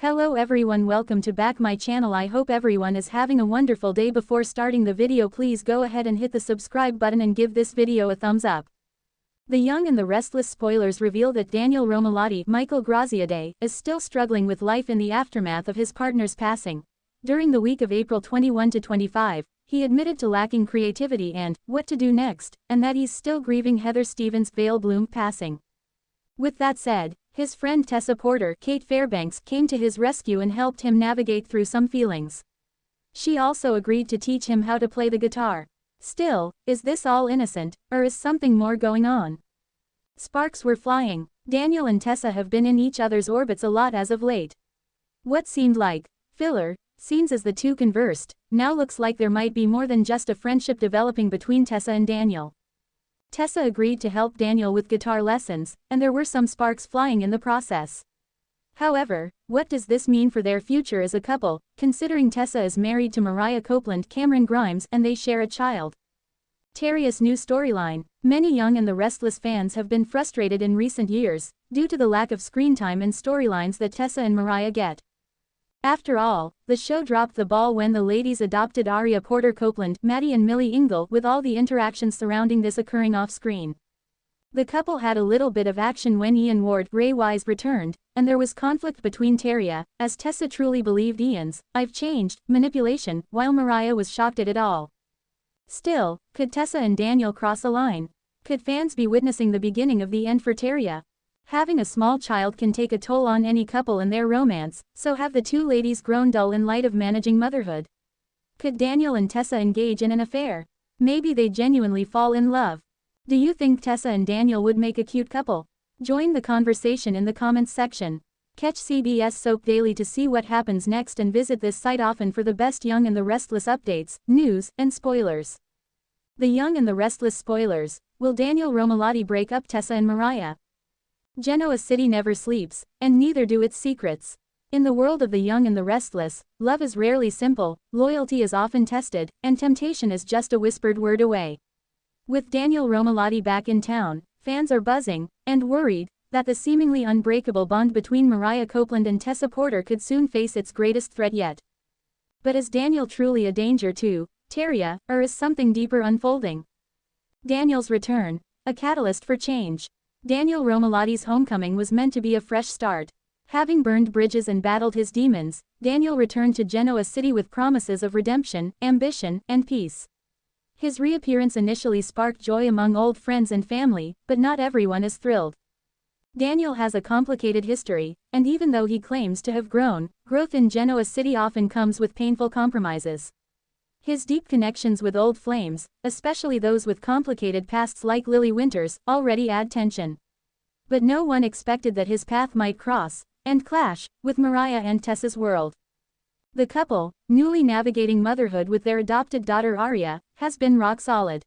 Hello everyone, welcome to back my channel. I hope everyone is having a wonderful day. Before starting the video, please go ahead and hit the subscribe button and give this video a thumbs up. The Young and the Restless spoilers reveal that Daniel Romalotti, Michael Graziadei, is still struggling with life in the aftermath of his partner's passing. During the week of April 21 to 25, he admitted to lacking creativity and what to do next, and that he's still grieving Heather Stevens' Vale Bloom passing. With that said, his friend Tessa Porter, Kate Fairbanks, came to his rescue and helped him navigate through some feelings. She also agreed to teach him how to play the guitar. Still, is this all innocent, or is something more going on? Sparks were flying. Daniel and Tessa have been in each other's orbits a lot as of late. What seemed like filler scenes as the two conversed, now looks like there might be more than just a friendship developing between Tessa and Daniel. Tessa agreed to help Daniel with guitar lessons, and there were some sparks flying in the process. However, what does this mean for their future as a couple, considering Tessa is married to Mariah Copeland Cameron Grimes and they share a child? Terria's new storyline. Many Young and the Restless fans have been frustrated in recent years, due to the lack of screen time and storylines that Tessa and Mariah get. After all, the show dropped the ball when the ladies adopted Aria Porter Copeland, Maddie and Millie Ingle, with all the interactions surrounding this occurring off-screen. The couple had a little bit of action when Ian Ward, Ray Wise, returned, and there was conflict between Teria, as Tessa truly believed Ian's "I've changed" manipulation, while Mariah was shocked at it all. Still, could Tessa and Daniel cross a line? Could fans be witnessing the beginning of the end for Teria? Having a small child can take a toll on any couple and their romance, so have the two ladies grown dull in light of managing motherhood? Could Daniel and Tessa engage in an affair? Maybe they genuinely fall in love. Do you think Tessa and Daniel would make a cute couple? Join the conversation in the comments section. Catch CBS Soap Daily to see what happens next and visit this site often for the best Young and the Restless updates, news, and spoilers. The Young and the Restless spoilers. Will Daniel Romalotti break up Tessa and Mariah? Genoa City never sleeps, and neither do its secrets. In the world of the Young and the Restless, love is rarely simple, loyalty is often tested, and temptation is just a whispered word away. With Daniel Romalotti back in town, fans are buzzing, and worried, that the seemingly unbreakable bond between Mariah Copeland and Tessa Porter could soon face its greatest threat yet. But is Daniel truly a danger to Teria, or is something deeper unfolding? Daniel's return, a catalyst for change. Daniel Romalotti's homecoming was meant to be a fresh start. Having burned bridges and battled his demons, Daniel returned to Genoa City with promises of redemption, ambition, and peace. His reappearance initially sparked joy among old friends and family, but not everyone is thrilled. Daniel has a complicated history, and even though he claims to have grown, growth in Genoa City often comes with painful compromises. His deep connections with old flames, especially those with complicated pasts like Lily Winters, already add tension. But no one expected that his path might cross and clash with Mariah and Tessa's world. The couple, newly navigating motherhood with their adopted daughter Aria, has been rock solid.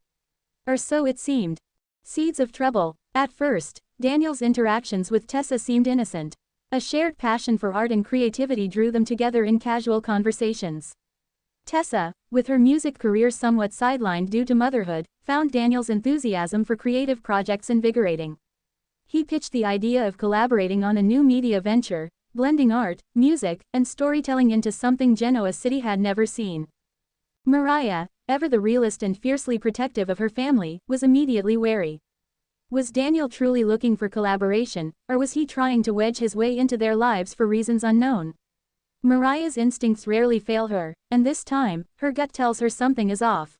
Or so it seemed. Seeds of trouble. At first, Daniel's interactions with Tessa seemed innocent. A shared passion for art and creativity drew them together in casual conversations. Tessa, with her music career somewhat sidelined due to motherhood, found Daniel's enthusiasm for creative projects invigorating. He pitched the idea of collaborating on a new media venture, blending art, music, and storytelling into something Genoa City had never seen. Mariah, ever the realist and fiercely protective of her family, was immediately wary. Was Daniel truly looking for collaboration, or was he trying to wedge his way into their lives for reasons unknown? Mariah's instincts rarely fail her, and this time, her gut tells her something is off.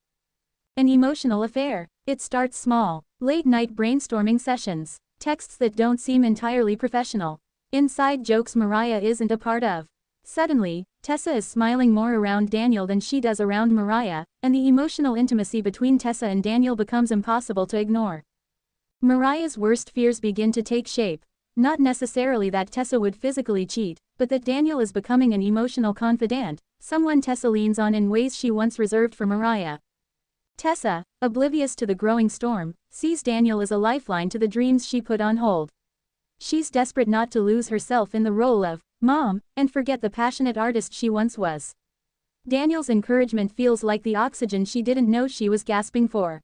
An emotional affair. It starts small. Late-night brainstorming sessions. Texts that don't seem entirely professional. Inside jokes Mariah isn't a part of. Suddenly, Tessa is smiling more around Daniel than she does around Mariah, and the emotional intimacy between Tessa and Daniel becomes impossible to ignore. Mariah's worst fears begin to take shape. Not necessarily that Tessa would physically cheat, but that Daniel is becoming an emotional confidant, someone Tessa leans on in ways she once reserved for Mariah. Tessa, oblivious to the growing storm, sees Daniel as a lifeline to the dreams she put on hold. She's desperate not to lose herself in the role of mom, and forget the passionate artist she once was. Daniel's encouragement feels like the oxygen she didn't know she was gasping for.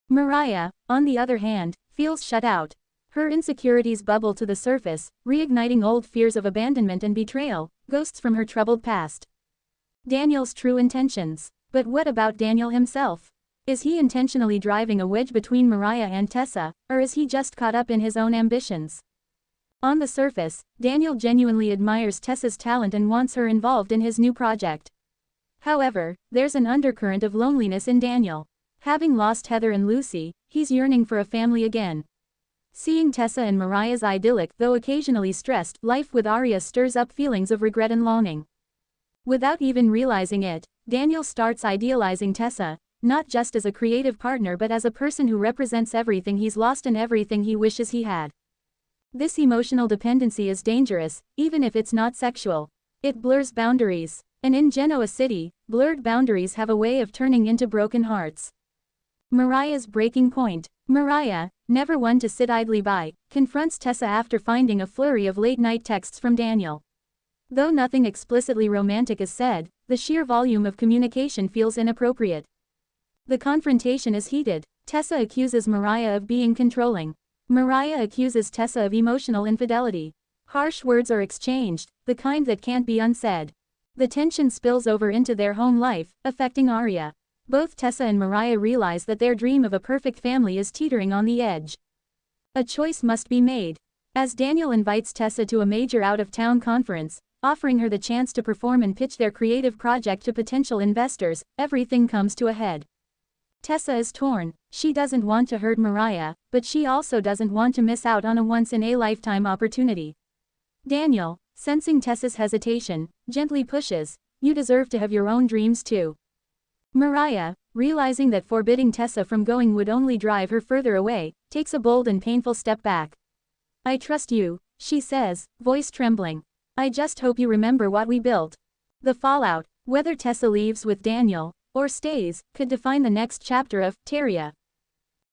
Mariah, on the other hand, feels shut out. Her insecurities bubble to the surface, reigniting old fears of abandonment and betrayal, ghosts from her troubled past. Daniel's true intentions. But what about Daniel himself? Is he intentionally driving a wedge between Mariah and Tessa, or is he just caught up in his own ambitions? On the surface, Daniel genuinely admires Tessa's talent and wants her involved in his new project. However, there's an undercurrent of loneliness in Daniel. Having lost Heather and Lucy, he's yearning for a family again. Seeing Tessa and Mariah's idyllic, though occasionally stressed, life with Arya stirs up feelings of regret and longing. Without even realizing it, Daniel starts idealizing Tessa, not just as a creative partner but as a person who represents everything he's lost and everything he wishes he had. This emotional dependency is dangerous, even if it's not sexual. It blurs boundaries. And in Genoa City, blurred boundaries have a way of turning into broken hearts. Mariah's breaking point. Mariah, never one to sit idly by, confronts Tessa after finding a flurry of late-night texts from Daniel. Though nothing explicitly romantic is said, the sheer volume of communication feels inappropriate. The confrontation is heated. Tessa accuses Mariah of being controlling. Mariah accuses Tessa of emotional infidelity. Harsh words are exchanged, the kind that can't be unsaid. The tension spills over into their home life, affecting Arya. Both Tessa and Mariah realize that their dream of a perfect family is teetering on the edge. A choice must be made. As Daniel invites Tessa to a major out-of-town conference, offering her the chance to perform and pitch their creative project to potential investors, everything comes to a head. Tessa is torn. She doesn't want to hurt Mariah, but she also doesn't want to miss out on a once-in-a-lifetime opportunity. Daniel, sensing Tessa's hesitation, gently pushes, "You deserve to have your own dreams too." Mariah, realizing that forbidding Tessa from going would only drive her further away, takes a bold and painful step back. "I trust you," she says, voice trembling. "I just hope you remember what we built." The fallout, whether Tessa leaves with Daniel, or stays, could define the next chapter of Teria.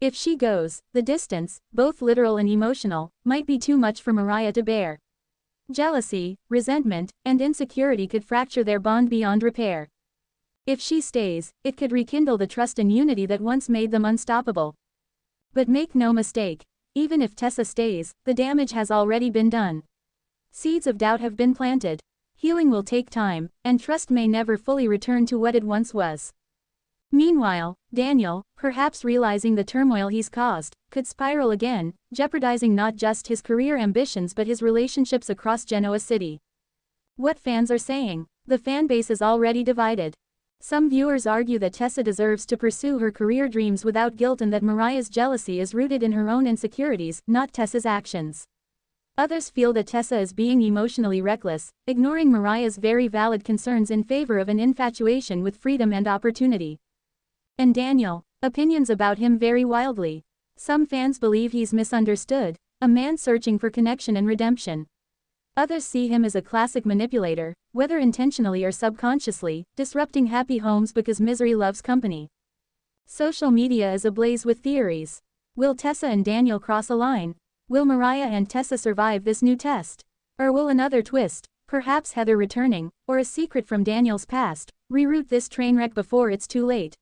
If she goes, the distance, both literal and emotional, might be too much for Mariah to bear. Jealousy, resentment, and insecurity could fracture their bond beyond repair. If she stays, it could rekindle the trust and unity that once made them unstoppable. But make no mistake, even if Tessa stays, the damage has already been done. Seeds of doubt have been planted. Healing will take time, and trust may never fully return to what it once was. Meanwhile, Daniel, perhaps realizing the turmoil he's caused, could spiral again, jeopardizing not just his career ambitions but his relationships across Genoa City. What fans are saying? The fanbase is already divided. Some viewers argue that Tessa deserves to pursue her career dreams without guilt and that Mariah's jealousy is rooted in her own insecurities, not Tessa's actions. Others feel that Tessa is being emotionally reckless, ignoring Mariah's very valid concerns in favor of an infatuation with freedom and opportunity. And Daniel, opinions about him vary wildly. Some fans believe he's misunderstood, a man searching for connection and redemption. Others see him as a classic manipulator, whether intentionally or subconsciously, disrupting happy homes because misery loves company. Social media is ablaze with theories. Will Tessa and Daniel cross a line? Will Mariah and Tessa survive this new test? Or will another twist, perhaps Heather returning, or a secret from Daniel's past, reroute this trainwreck before it's too late?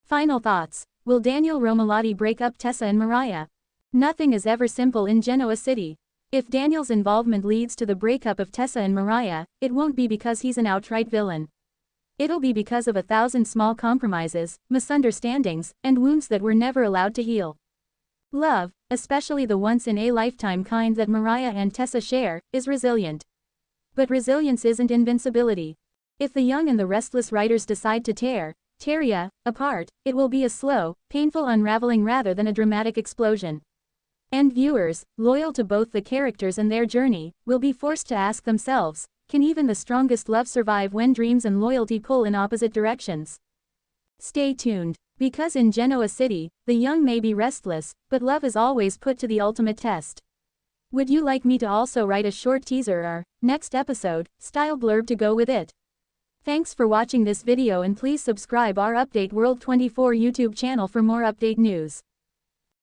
Final thoughts. Will Daniel Romalotti break up Tessa and Mariah? Nothing is ever simple in Genoa City. If Daniel's involvement leads to the breakup of Tessa and Mariah, it won't be because he's an outright villain. It'll be because of 1,000 small compromises, misunderstandings, and wounds that were never allowed to heal. Love, especially the once-in-a-lifetime kind that Mariah and Tessa share, is resilient. But resilience isn't invincibility. If the young and the restless writers decide to tear Teria apart, it will be a slow, painful unraveling rather than a dramatic explosion. And viewers, loyal to both the characters and their journey, will be forced to ask themselves, can even the strongest love survive when dreams and loyalty pull in opposite directions? Stay tuned. Because in Genoa City, the young may be restless, but love is always put to the ultimate test. Would you like me to also write a short teaser or, next episode, style blurb to go with it? Thanks for watching this video and please subscribe our Update World 24 YouTube channel for more update news.